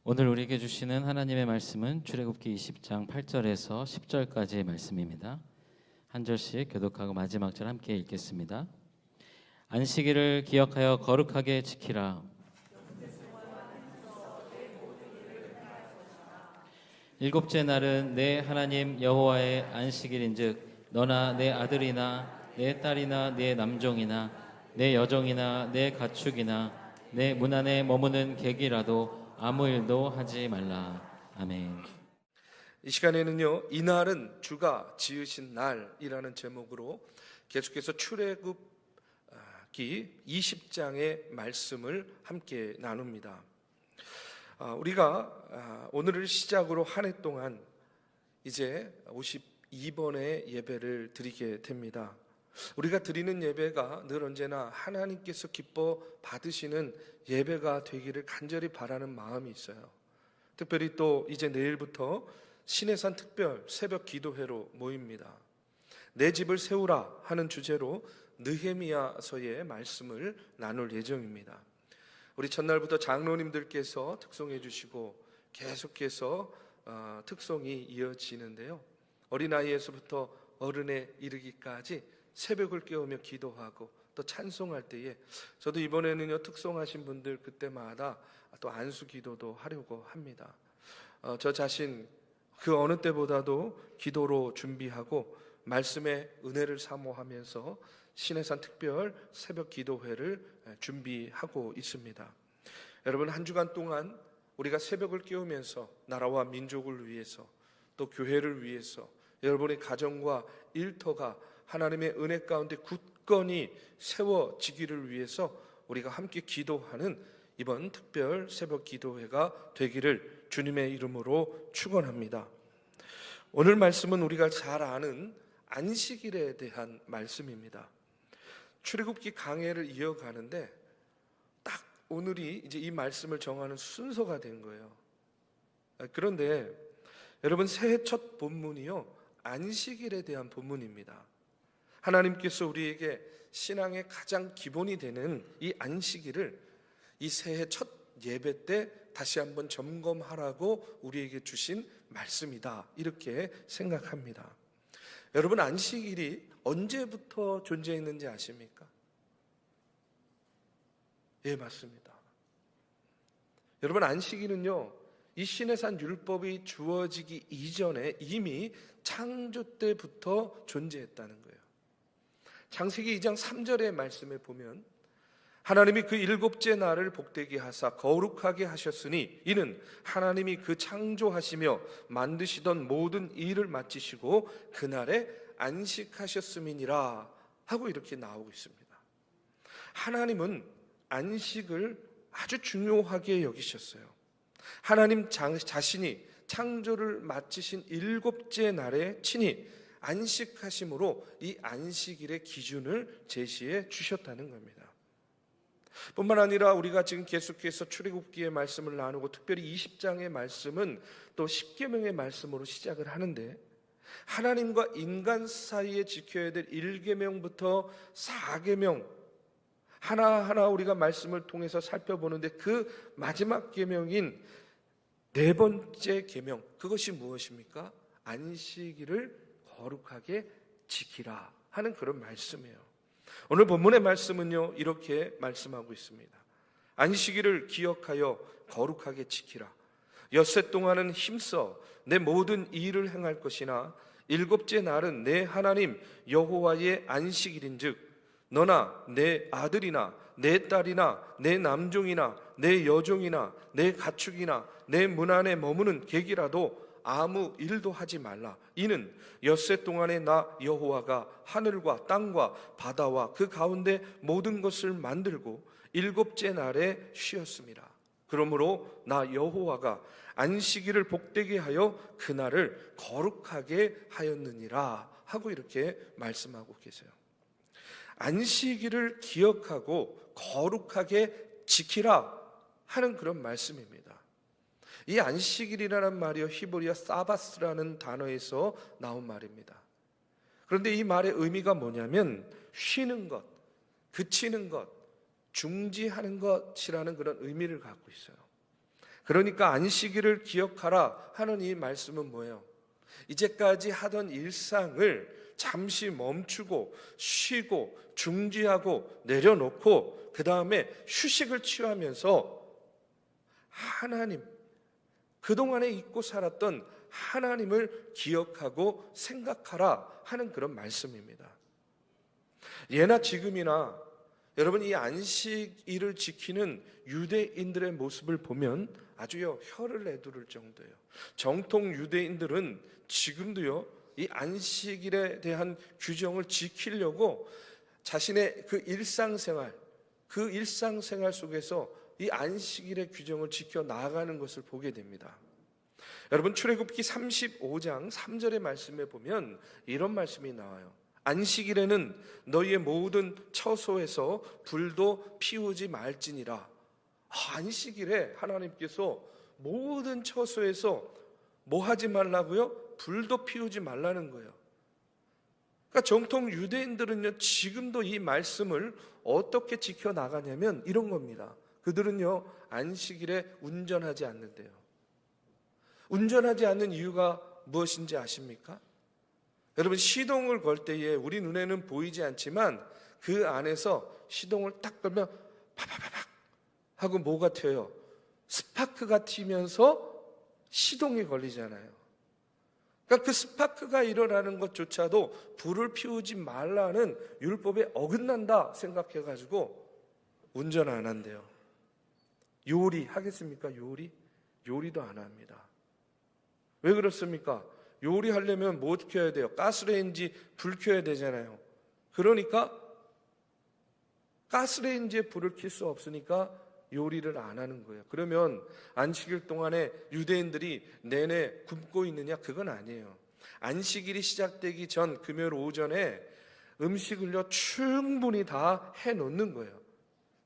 오늘 우리에게 주시는 하나님의 말씀은 출애굽기 20장 8절에서 10절까지의 말씀입니다. 한 절씩 교독하고 마지막 절 함께 읽겠습니다. 안식일을 기억하여 거룩하게 지키라. 일곱째 날은 내 하나님 여호와의 안식일인즉 너나 내 아들이나 내 딸이나 내 남종이나 내 여종이나 내 가축이나 내 문 안에 머무는 객이라도 아무 일도 하지 말라. 아멘. 이 시간에는요, 이날은 주가 지으신 날이라는 제목으로 계속해서 출애굽기 20장의 말씀을 함께 나눕니다. 우리가 오늘을 시작으로 한 해 동안 이제 52번의 예배를 드리게 됩니다. 우리가 드리는 예배가 늘 언제나 하나님께서 기뻐 받으시는 예배가 되기를 간절히 바라는 마음이 있어요. 특별히 또 이제 내일부터 신해산 특별 새벽 기도회로 모입니다. 내 집을 세우라 하는 주제로 느헤미야서의 말씀을 나눌 예정입니다. 우리 첫날부터 장로님들께서 특송해 주시고 계속해서 특송이 이어지는데요, 어린아이에서부터 어른에 이르기까지 새벽을 깨우며 기도하고 또 찬송할 때에 저도 이번에는요, 특송하신 분들 그때마다 또 안수 기도도 하려고 합니다. 저 자신 그 어느 때보다도 기도로 준비하고 말씀의 은혜를 사모하면서 신해산 특별 새벽 기도회를 준비하고 있습니다. 여러분, 한 주간 동안 우리가 새벽을 깨우면서 나라와 민족을 위해서 또 교회를 위해서 여러분의 가정과 일터가 하나님의 은혜 가운데 굳건히 세워지기를 위해서 우리가 함께 기도하는 이번 특별 새벽 기도회가 되기를 주님의 이름으로 축원합니다. 오늘 말씀은 우리가 잘 아는 안식일에 대한 말씀입니다. 출애굽기 강해를 이어가는데 딱 오늘이 이제 이 말씀을 정하는 순서가 된 거예요. 그런데 여러분, 새해 첫 본문이요, 안식일에 대한 본문입니다. 하나님께서 우리에게 신앙의 가장 기본이 되는 이 안식일을 이 새해 첫 예배 때 다시 한번 점검하라고 우리에게 주신 말씀이다, 이렇게 생각합니다. 여러분, 안식일이 언제부터 존재했는지 아십니까? 예, 맞습니다. 여러분, 안식일은요, 이 시내산 율법이 주어지기 이전에 이미 창조 때부터 존재했다는 거예요. 창세기 2장 3절의 말씀에 보면 하나님이 그 일곱째 날을 복되게 하사 거룩하게 하셨으니 이는 하나님이 그 창조하시며 만드시던 모든 일을 마치시고 그날에 안식하셨음이니라 하고 이렇게 나오고 있습니다. 하나님은 안식을 아주 중요하게 여기셨어요. 하나님 자신이 창조를 마치신 일곱째 날에 친히 안식하심으로 이 안식일의 기준을 제시해 주셨다는 겁니다. 뿐만 아니라 우리가 지금 계속해서 출애굽기의 말씀을 나누고 특별히 20장의 말씀은 또 십계명의 말씀으로 시작을 하는데, 하나님과 인간 사이에 지켜야 될 1계명부터 4계명 하나하나 우리가 말씀을 통해서 살펴보는데 그 마지막 계명인 네 번째 계명, 그것이 무엇입니까? 안식일을 거룩하게 지키라 하는 그런 말씀이에요. 오늘 본문의 말씀은요, 이렇게 말씀하고 있습니다. 안식일을 기억하여 거룩하게 지키라. 엿새 동안은 힘써 내 모든 일을 행할 것이나 일곱째 날은 내 하나님 여호와의 안식일인즉 너나 내 아들이나 내 딸이나 내 남종이나 내 여종이나 내 가축이나 내 문 안에 머무는 객이라도 아무 일도 하지 말라. 이는 엿새 동안에 나 여호와가 하늘과 땅과 바다와 그 가운데 모든 것을 만들고 일곱째 날에 쉬었습니다. 그러므로 나 여호와가 안식일을 복되게 하여 그날을 거룩하게 하였느니라 하고 이렇게 말씀하고 계세요. 안식일을 기억하고 거룩하게 지키라 하는 그런 말씀입니다. 이 안식일이라는 말이요, 히브리어 사바스라는 단어에서 나온 말입니다. 그런데 이 말의 의미가 뭐냐면 쉬는 것, 그치는 것, 중지하는 것이라는 그런 의미를 갖고 있어요. 그러니까 안식일을 기억하라 하는 이 말씀은 뭐예요? 이제까지 하던 일상을 잠시 멈추고 쉬고 중지하고 내려놓고 그 다음에 휴식을 취하면서 하나님, 그동안에 잊고 살았던 하나님을 기억하고 생각하라 하는 그런 말씀입니다. 예나 지금이나 여러분, 이 안식일을 지키는 유대인들의 모습을 보면 아주요 혀를 내두를 정도예요. 정통 유대인들은 지금도요 이 안식일에 대한 규정을 지키려고 자신의 그 일상생활 속에서 이 안식일의 규정을 지켜 나아가는 것을 보게 됩니다. 여러분, 출애굽기 35장 3절의 말씀에 보면 이런 말씀이 나와요. 안식일에는 너희의 모든 처소에서 불도 피우지 말지니라. 안식일에 하나님께서 모든 처소에서 뭐 하지 말라고요? 불도 피우지 말라는 거예요. 그러니까 정통 유대인들은요 지금도 이 말씀을 어떻게 지켜나가냐면 이런 겁니다. 그들은요 안식일에 운전하지 않는데요. 운전하지 않는 이유가 무엇인지 아십니까? 여러분, 시동을 걸 때에 우리 눈에는 보이지 않지만 그 안에서 시동을 딱 걸면 파파파박 하고 뭐가 튀어요? 스파크가 튀면서 시동이 걸리잖아요. 그러니까 그 스파크가 일어나는 것조차도 불을 피우지 말라는 율법에 어긋난다 생각해가지고 운전 안 한대요. 요리 하겠습니까? 요리도 안 합니다. 왜 그렇습니까? 요리하려면 뭐 켜야 돼요? 가스레인지 불 켜야 되잖아요. 그러니까 가스레인지에 불을 켤 수 없으니까 요리를 안 하는 거예요. 그러면 안식일 동안에 유대인들이 내내 굶고 있느냐? 그건 아니에요. 안식일이 시작되기 전 금요일 오전에 음식을요 충분히 다 해놓는 거예요.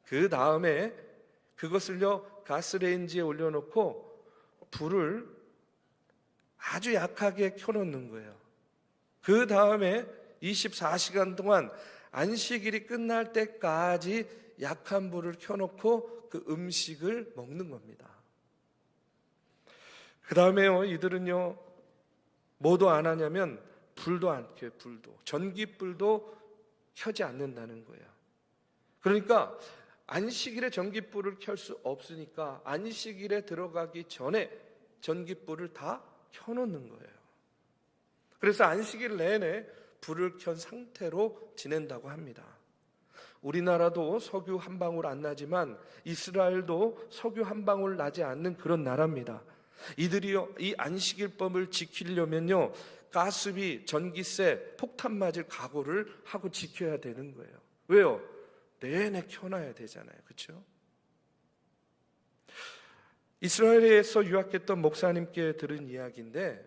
그 다음에 그것을요 가스레인지에 올려놓고 불을 아주 약하게 켜놓는 거예요. 그 다음에 24시간 동안 안식일이 끝날 때까지 약한 불을 켜놓고 그 음식을 먹는 겁니다. 그 다음에요 이들은요 뭐도 안 하냐면 불도 안 켜요. 전기불도 켜지 않는다는 거예요. 그러니까 안식일에 전기불을 켤 수 없으니까 안식일에 들어가기 전에 전기불을 다 켜놓는 거예요. 그래서 안식일 내내 불을 켠 상태로 지낸다고 합니다. 우리나라도 석유 한 방울 안 나지만 이스라엘도 석유 한 방울 나지 않는 그런 나라입니다. 이들이요 이 안식일법을 지키려면요 가스비, 전기세, 폭탄 맞을 각오를 하고 지켜야 되는 거예요. 왜요? 내내 켜놔야 되잖아요. 그렇죠? 이스라엘에서 유학했던 목사님께 들은 이야기인데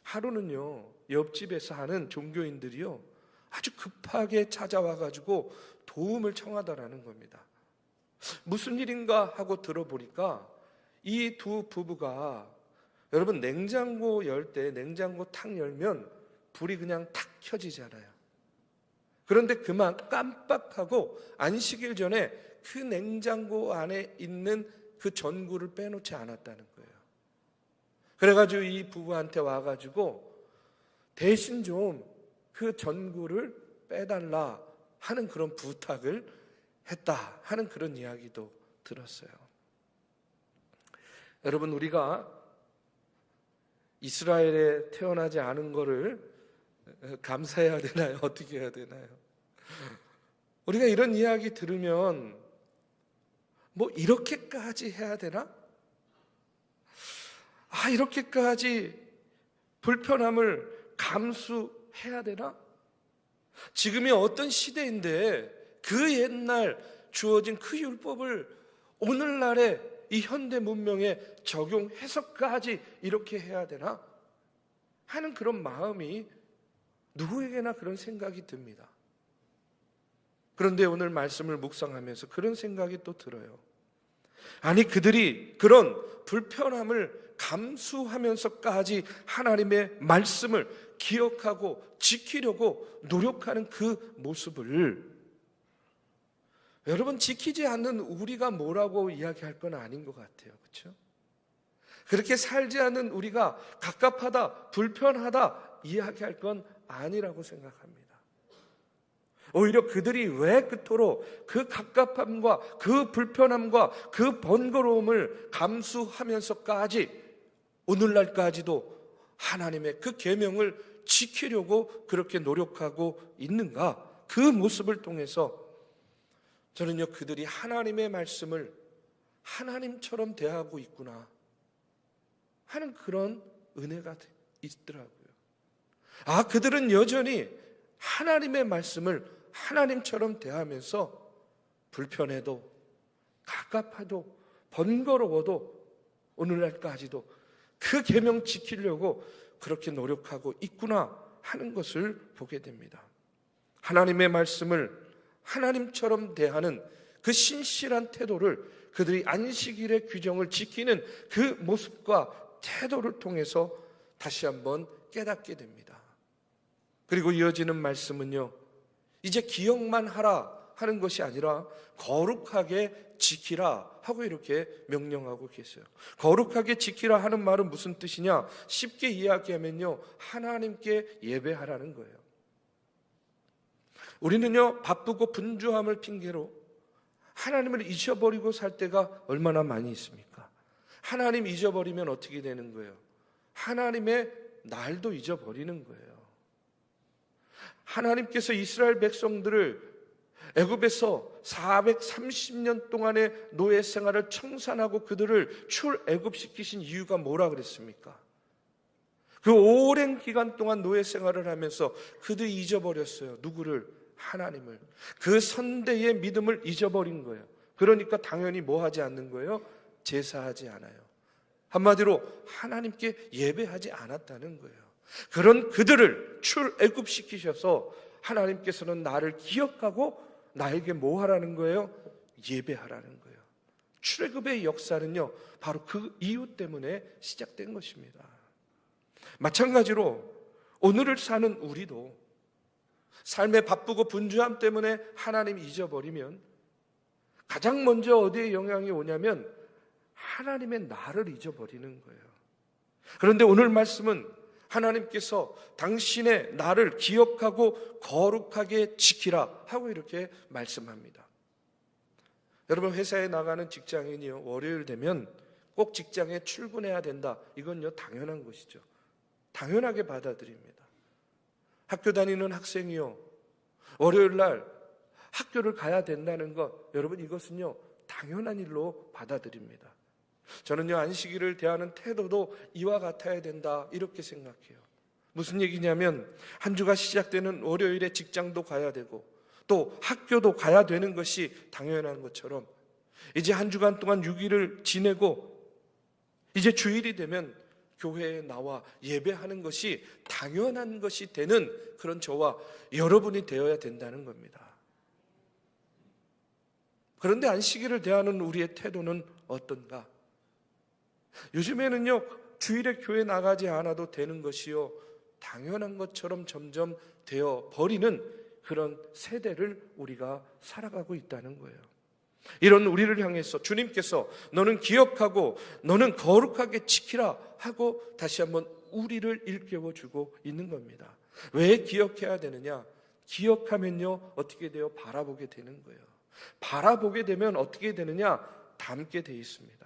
하루는요 옆집에서 하는 종교인들이요 아주 급하게 찾아와가지고 도움을 청하더라는 겁니다. 무슨 일인가 하고 들어보니까 이 두 부부가 여러분 냉장고 열 때 냉장고 탁 열면 불이 그냥 탁 켜지잖아요. 그런데 그만 깜빡하고 안식일 전에 그 냉장고 안에 있는 그 전구를 빼놓지 않았다는 거예요. 그래가지고 이 부부한테 와가지고 대신 좀 그 전구를 빼달라 하는 그런 부탁을 했다 하는 그런 이야기도 들었어요. 여러분, 우리가 이스라엘에 태어나지 않은 거를 감사해야 되나요? 어떻게 해야 되나요? 우리가 이런 이야기 들으면 뭐 이렇게까지 해야 되나? 이렇게까지 불편함을 감수해야 되나? 지금이 어떤 시대인데 그 옛날 주어진 그 율법을 오늘날의 이 현대 문명에 적용해서까지 이렇게 해야 되나? 하는 그런 마음이 누구에게나 그런 생각이 듭니다. 그런데 오늘 말씀을 묵상하면서 그런 생각이 또 들어요. 아니, 그들이 그런 불편함을 감수하면서까지 하나님의 말씀을 기억하고 지키려고 노력하는 그 모습을 여러분 지키지 않는 우리가 뭐라고 이야기할 건 아닌 것 같아요. 그렇죠? 그렇게 살지 않는 우리가 갑갑하다, 불편하다 이야기할 건 아니라고 생각합니다. 오히려 그들이 왜 그토록 그 갑갑함과 그 불편함과 그 번거로움을 감수하면서까지 오늘날까지도 하나님의 그 계명을 지키려고 그렇게 노력하고 있는가? 그 모습을 통해서 저는요, 그들이 하나님의 말씀을 하나님처럼 대하고 있구나 하는 그런 은혜가 있더라고요. 아, 그들은 여전히 하나님의 말씀을 하나님처럼 대하면서 불편해도 갑갑해도 번거로워도 오늘날까지도 그 계명 지키려고 그렇게 노력하고 있구나 하는 것을 보게 됩니다. 하나님의 말씀을 하나님처럼 대하는 그 신실한 태도를 그들이 안식일의 규정을 지키는 그 모습과 태도를 통해서 다시 한번 깨닫게 됩니다. 그리고 이어지는 말씀은요, 이제 기억만 하라 하는 것이 아니라 거룩하게 지키라 하고 이렇게 명령하고 계세요. 거룩하게 지키라 하는 말은 무슨 뜻이냐? 쉽게 이야기하면요, 하나님께 예배하라는 거예요. 우리는요, 바쁘고 분주함을 핑계로 하나님을 잊어버리고 살 때가 얼마나 많이 있습니까? 하나님 잊어버리면 어떻게 되는 거예요? 하나님의 날도 잊어버리는 거예요. 하나님께서 이스라엘 백성들을 애굽에서 430년 동안의 노예 생활을 청산하고 그들을 출애굽시키신 이유가 뭐라 그랬습니까? 그 오랜 기간 동안 노예 생활을 하면서 그들이 잊어버렸어요. 누구를? 하나님을. 그 선대의 믿음을 잊어버린 거예요. 그러니까 당연히 뭐 하지 않는 거예요? 제사하지 않아요. 한마디로 하나님께 예배하지 않았다는 거예요. 그런 그들을 출애굽시키셔서 하나님께서는 나를 기억하고 나에게 뭐 하라는 거예요? 예배하라는 거예요. 출애굽의 역사는요, 바로 그 이유 때문에 시작된 것입니다. 마찬가지로 오늘을 사는 우리도 삶의 바쁘고 분주함 때문에 하나님 잊어버리면 가장 먼저 어디에 영향이 오냐면 하나님의 나를 잊어버리는 거예요. 그런데 오늘 말씀은 하나님께서 당신의 나를 기억하고 거룩하게 지키라 하고 이렇게 말씀합니다. 여러분, 회사에 나가는 직장인이요, 월요일 되면 꼭 직장에 출근해야 된다. 이건요, 당연한 것이죠. 당연하게 받아들입니다. 학교 다니는 학생이요, 월요일 날 학교를 가야 된다는 것, 여러분, 이것은요, 당연한 일로 받아들입니다. 저는요, 안식일을 대하는 태도도 이와 같아야 된다 이렇게 생각해요. 무슨 얘기냐면 한 주가 시작되는 월요일에 직장도 가야 되고 또 학교도 가야 되는 것이 당연한 것처럼 이제 한 주간 동안 6일을 지내고 이제 주일이 되면 교회에 나와 예배하는 것이 당연한 것이 되는 그런 저와 여러분이 되어야 된다는 겁니다. 그런데 안식일을 대하는 우리의 태도는 어떤가? 요즘에는요, 주일에 교회 나가지 않아도 되는 것이요, 당연한 것처럼 점점 되어 버리는 그런 세대를 우리가 살아가고 있다는 거예요. 이런 우리를 향해서 주님께서 너는 기억하고 너는 거룩하게 지키라 하고 다시 한번 우리를 일깨워 주고 있는 겁니다. 왜 기억해야 되느냐? 기억하면요, 어떻게 돼요? 바라보게 되는 거예요. 바라보게 되면 어떻게 되느냐? 닮게 돼 있습니다.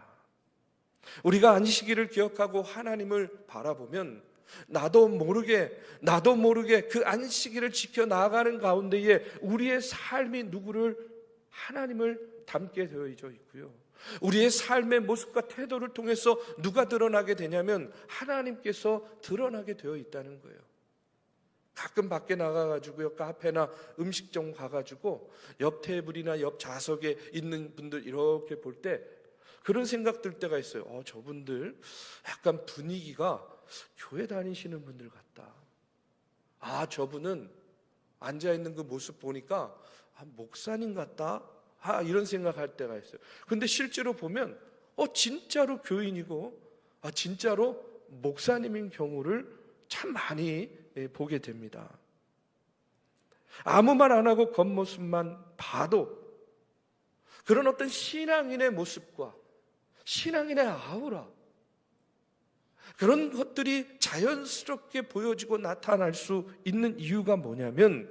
우리가 안식일을 기억하고 하나님을 바라보면 나도 모르게 그 안식일을 지켜 나가는 가운데에 우리의 삶이 누구를? 하나님을 닮게 되어 있고요. 우리의 삶의 모습과 태도를 통해서 누가 드러나게 되냐면 하나님께서 드러나게 되어 있다는 거예요. 가끔 밖에 나가가지고요, 카페나 음식점 가가지고 옆 테이블이나 옆 좌석에 있는 분들 이렇게 볼 때 그런 생각 들 때가 있어요. 저분들 약간 분위기가 교회 다니시는 분들 같다. 저분은 앉아있는 그 모습 보니까 목사님 같다. 이런 생각할 때가 있어요. 근데 실제로 보면 진짜로 교인이고 진짜로 목사님인 경우를 참 많이 보게 됩니다. 아무 말 안 하고 겉모습만 봐도 그런 어떤 신앙인의 모습과 신앙인의 아우라, 그런 것들이 자연스럽게 보여지고 나타날 수 있는 이유가 뭐냐면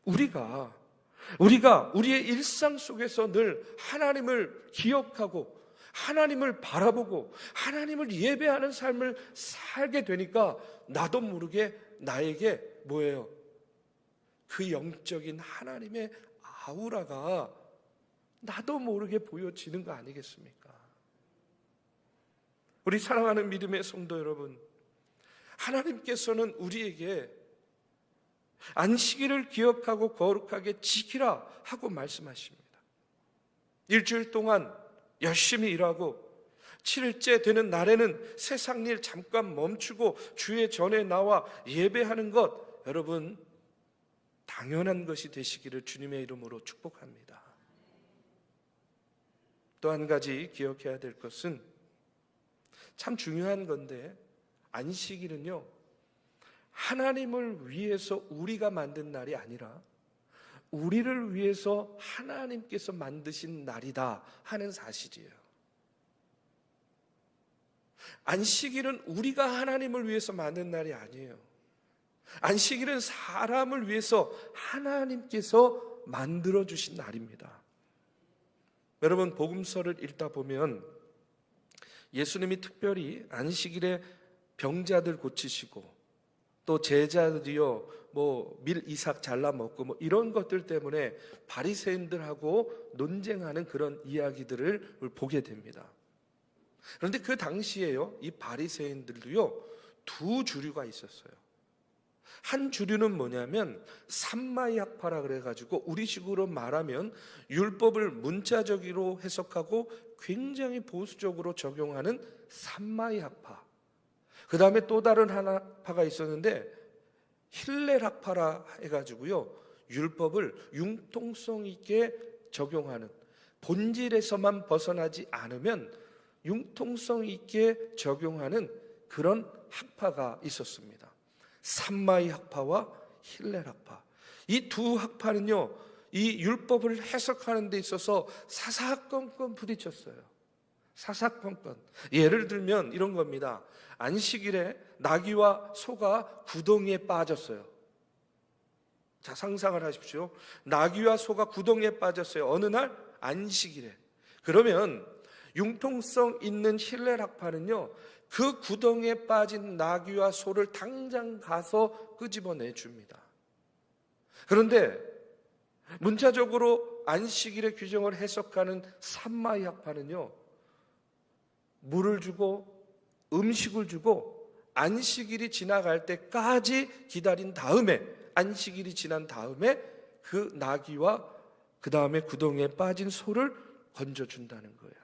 우리가 우리의 일상 속에서 늘 하나님을 기억하고 하나님을 바라보고 하나님을 예배하는 삶을 살게 되니까 나도 모르게 나에게 뭐예요? 그 영적인 하나님의 아우라가 나도 모르게 보여지는 거 아니겠습니까? 우리 사랑하는 믿음의 성도 여러분, 하나님께서는 우리에게 안식일을 기억하고 거룩하게 지키라 하고 말씀하십니다. 일주일 동안 열심히 일하고 7일째 되는 날에는 세상 일 잠깐 멈추고 주의 전에 나와 예배하는 것, 여러분 당연한 것이 되시기를 주님의 이름으로 축복합니다. 또 한 가지 기억해야 될 것은 참 중요한 건데, 안식일은요 하나님을 위해서 우리가 만든 날이 아니라 우리를 위해서 하나님께서 만드신 날이다 하는 사실이에요. 안식일은 우리가 하나님을 위해서 만든 날이 아니에요. 안식일은 사람을 위해서 하나님께서 만들어주신 날입니다. 여러분, 복음서를 읽다 보면 예수님이 특별히 안식일에 병자들 고치시고 또 제자들이요 밀 이삭 잘라 먹고 이런 것들 때문에 바리새인들하고 논쟁하는 그런 이야기들을 보게 됩니다. 그런데 그 당시에요 이 바리새인들도요 두 주류가 있었어요. 한 주류는 뭐냐면 삼마이학파라 그래가지고 우리식으로 말하면 율법을 문자적으로 해석하고 굉장히 보수적으로 적용하는 삼마이학파. 그 다음에 또 다른 하나파가 있었는데 힐렐학파라 해가지고요 율법을 융통성 있게 적용하는, 본질에서만 벗어나지 않으면 융통성 있게 적용하는 그런 학파가 있었습니다. 삼마이 학파와 힐렐 학파. 이 두 학파는요 이 율법을 해석하는 데 있어서 사사건건 부딪혔어요. 사사건건. 예를 들면 이런 겁니다. 안식일에 나귀와 소가 구덩이에 빠졌어요. 자, 상상을 하십시오. 나귀와 소가 구덩이에 빠졌어요. 어느 날? 안식일에. 그러면 융통성 있는 힐렐 학파는요 그 구덩이에 빠진 나귀와 소를 당장 가서 끄집어내 줍니다. 그런데 문자적으로 안식일의 규정을 해석하는 삼마이 학파는요 물을 주고 음식을 주고 안식일이 지나갈 때까지 기다린 다음에, 안식일이 지난 다음에 그 나귀와 그 다음에 구덩이에 빠진 소를 건져준다는 거예요.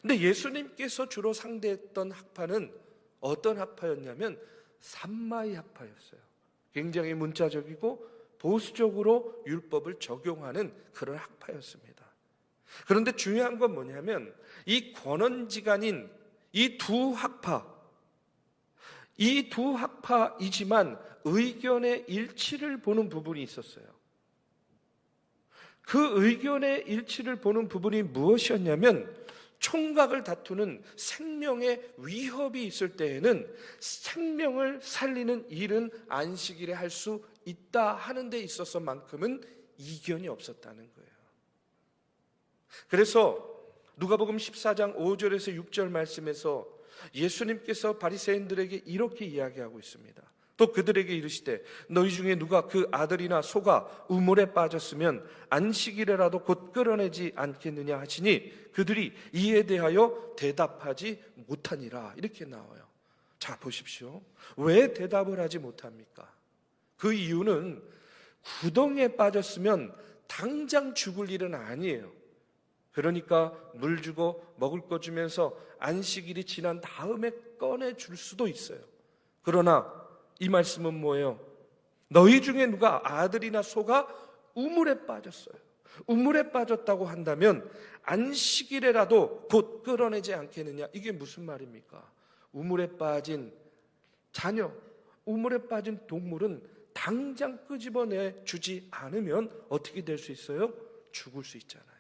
근데 예수님께서 주로 상대했던 학파는 어떤 학파였냐면 삼마이 학파였어요. 굉장히 문자적이고 보수적으로 율법을 적용하는 그런 학파였습니다. 그런데 중요한 건 뭐냐면 이 권원지간인 이 두 학파이지만 의견의 일치를 보는 부분이 있었어요. 그 의견의 일치를 보는 부분이 무엇이었냐면 총각을 다투는 생명의 위협이 있을 때에는 생명을 살리는 일은 안식일에 할 수 있다 하는 데 있어서만큼은 이견이 없었다는 거예요. 그래서 누가복음 14장 5절에서 6절 말씀에서 예수님께서 바리새인들에게 이렇게 이야기하고 있습니다. 또 그들에게 이르시되 너희 중에 누가 그 아들이나 소가 우물에 빠졌으면 안식일에라도 곧 끌어내지 않겠느냐 하시니 그들이 이에 대하여 대답하지 못하니라. 이렇게 나와요. 자, 보십시오. 왜 대답을 하지 못합니까? 그 이유는 구덩이에 빠졌으면 당장 죽을 일은 아니에요. 그러니까 물 주고 먹을 거 주면서 안식일이 지난 다음에 꺼내줄 수도 있어요. 그러나 이 말씀은 뭐예요? 너희 중에 누가 아들이나 소가 우물에 빠졌어요. 우물에 빠졌다고 한다면 안식일에라도 곧 끌어내지 않겠느냐? 이게 무슨 말입니까? 우물에 빠진 자녀, 우물에 빠진 동물은 당장 끄집어내 주지 않으면 어떻게 될 수 있어요? 죽을 수 있잖아요.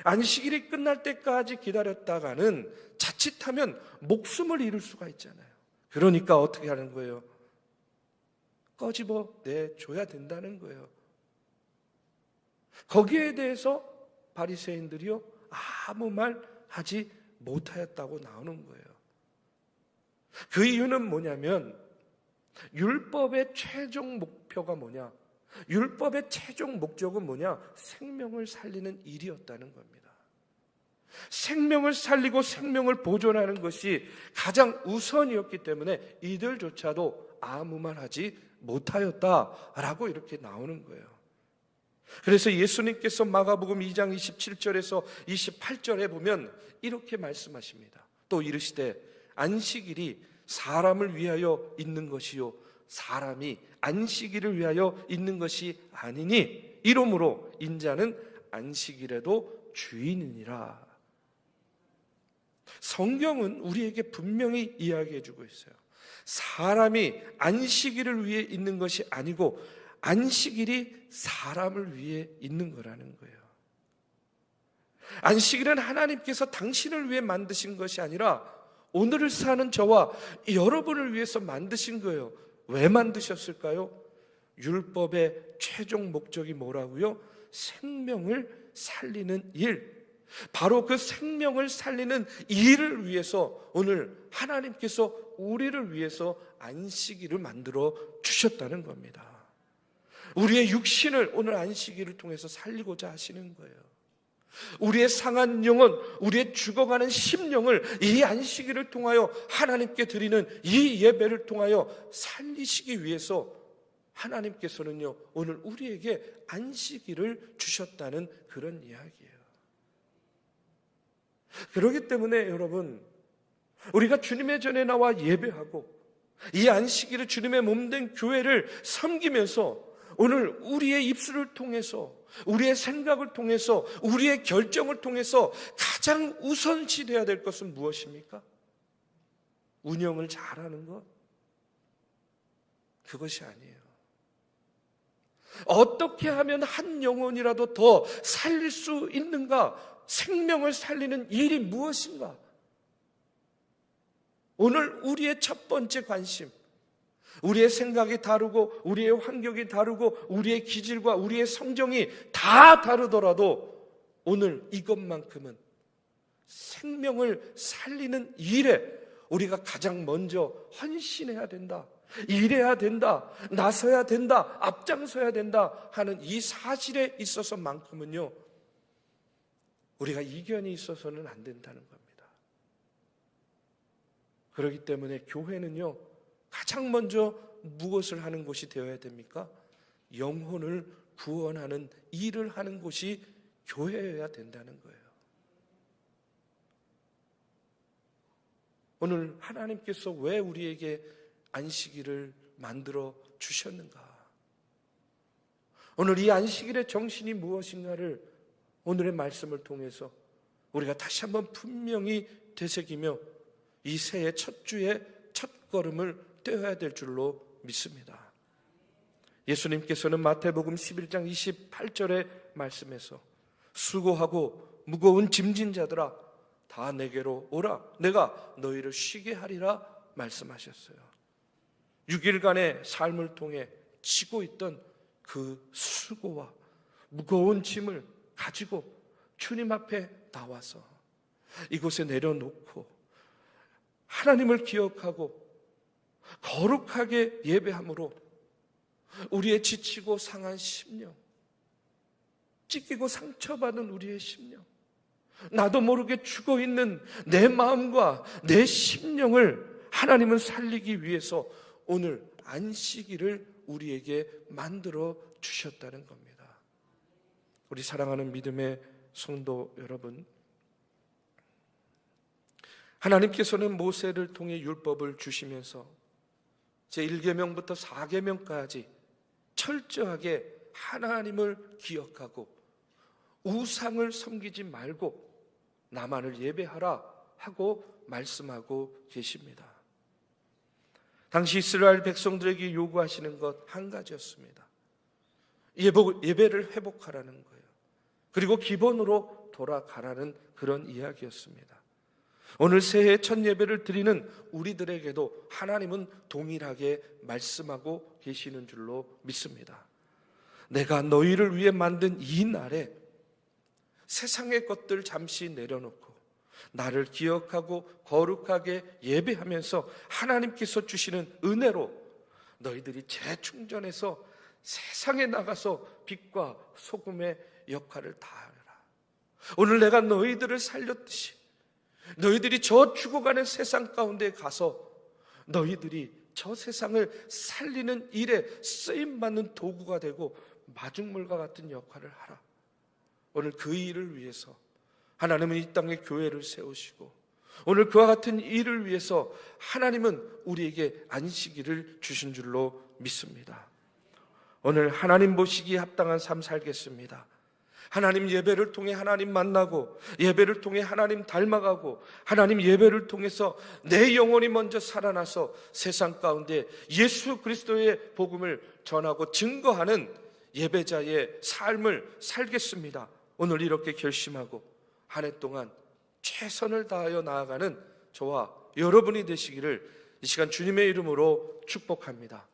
안식일이 끝날 때까지 기다렸다가는 자칫하면 목숨을 잃을 수가 있잖아요. 그러니까 어떻게 하는 거예요? 꺼집어 내줘야 된다는 거예요. 거기에 대해서 바리새인들이요 아무 말 하지 못하였다고 나오는 거예요. 그 이유는 뭐냐면 율법의 최종 목표가 뭐냐? 율법의 최종 목적은 뭐냐? 생명을 살리는 일이었다는 겁니다. 생명을 살리고 생명을 보존하는 것이 가장 우선이었기 때문에 이들조차도 아무 말 하지 못하였다라고 이렇게 나오는 거예요. 그래서 예수님께서 마가복음 2장 27절에서 28절에 보면 이렇게 말씀하십니다. 또 이르시되 안식일이 사람을 위하여 있는 것이요 사람이 안식일을 위하여 있는 것이 아니니 이러므로 인자는 안식일에도 주인이니라. 성경은 우리에게 분명히 이야기해 주고 있어요. 사람이 안식일을 위해 있는 것이 아니고 안식일이 사람을 위해 있는 거라는 거예요. 안식일은 하나님께서 당신을 위해 만드신 것이 아니라 오늘을 사는 저와 여러분을 위해서 만드신 거예요. 왜 만드셨을까요? 율법의 최종 목적이 뭐라고요? 생명을 살리는 일. 바로 그 생명을 살리는 일을 위해서 오늘 하나님께서 우리를 위해서 안식일을 만들어 주셨다는 겁니다. 우리의 육신을 오늘 안식일을 통해서 살리고자 하시는 거예요. 우리의 상한 영혼, 우리의 죽어가는 심령을 이 안식일을 통하여 하나님께 드리는 이 예배를 통하여 살리시기 위해서 하나님께서는요 오늘 우리에게 안식일을 주셨다는 그런 이야기예요. 그렇기 때문에 여러분, 우리가 주님의 전에 나와 예배하고 이 안식일을 주님의 몸된 교회를 섬기면서 오늘 우리의 입술을 통해서, 우리의 생각을 통해서, 우리의 결정을 통해서 가장 우선시돼야 될 것은 무엇입니까? 운영을 잘하는 것? 그것이 아니에요. 어떻게 하면 한 영혼이라도 더 살릴 수 있는가? 생명을 살리는 일이 무엇인가? 오늘 우리의 첫 번째 관심, 우리의 생각이 다르고 우리의 환경이 다르고 우리의 기질과 우리의 성정이 다 다르더라도 오늘 이것만큼은 생명을 살리는 일에 우리가 가장 먼저 헌신해야 된다, 일해야 된다, 나서야 된다, 앞장서야 된다 하는 이 사실에 있어서만큼은요 우리가 이견이 있어서는 안 된다는 겁니다. 그렇기 때문에 교회는요 가장 먼저 무엇을 하는 곳이 되어야 됩니까? 영혼을 구원하는 일을 하는 곳이 교회여야 된다는 거예요. 오늘 하나님께서 왜 우리에게 안식일을 만들어 주셨는가? 오늘 이 안식일의 정신이 무엇인가를 오늘의 말씀을 통해서 우리가 다시 한번 분명히 되새기며 이 새해 첫 주의 첫 걸음을 떼어야 될 줄로 믿습니다. 예수님께서는 마태복음 11장 28절의 말씀에서 수고하고 무거운 짐진 자들아 다 내게로 오라, 내가 너희를 쉬게 하리라 말씀하셨어요. 6일간의 삶을 통해 지고 있던 그 수고와 무거운 짐을 가지고 주님 앞에 나와서 이곳에 내려놓고 하나님을 기억하고 거룩하게 예배함으로 우리의 지치고 상한 심령, 찢기고 상처받은 우리의 심령, 나도 모르게 죽어있는 내 마음과 내 심령을 하나님은 살리기 위해서 오늘 안식일을 우리에게 만들어 주셨다는 겁니다. 우리 사랑하는 믿음의 성도 여러분, 하나님께서는 모세를 통해 율법을 주시면서 제1계명부터 4계명까지 철저하게 하나님을 기억하고 우상을 섬기지 말고 나만을 예배하라 하고 말씀하고 계십니다. 당시 이스라엘 백성들에게 요구하시는 것 한 가지였습니다. 예배를 회복하라는 거예요. 그리고 기본으로 돌아가라는 그런 이야기였습니다. 오늘 새해 첫 예배를 드리는 우리들에게도 하나님은 동일하게 말씀하고 계시는 줄로 믿습니다. 내가 너희를 위해 만든 이 날에 세상의 것들 잠시 내려놓고 나를 기억하고 거룩하게 예배하면서 하나님께서 주시는 은혜로 너희들이 재충전해서 세상에 나가서 빛과 소금의 역할을 다하라. 오늘 내가 너희들을 살렸듯이 너희들이 저 죽어가는 세상 가운데 가서 너희들이 저 세상을 살리는 일에 쓰임받는 도구가 되고 마중물과 같은 역할을 하라. 오늘 그 일을 위해서 하나님은 이 땅에 교회를 세우시고 오늘 그와 같은 일을 위해서 하나님은 우리에게 안식일을 주신 줄로 믿습니다. 오늘 하나님 보시기에 합당한 삶 살겠습니다. 하나님 예배를 통해 하나님 만나고 예배를 통해 하나님 닮아가고 하나님 예배를 통해서 내 영혼이 먼저 살아나서 세상 가운데 예수 그리스도의 복음을 전하고 증거하는 예배자의 삶을 살겠습니다. 오늘 이렇게 결심하고 한 해 동안 최선을 다하여 나아가는 저와 여러분이 되시기를 이 시간 주님의 이름으로 축복합니다.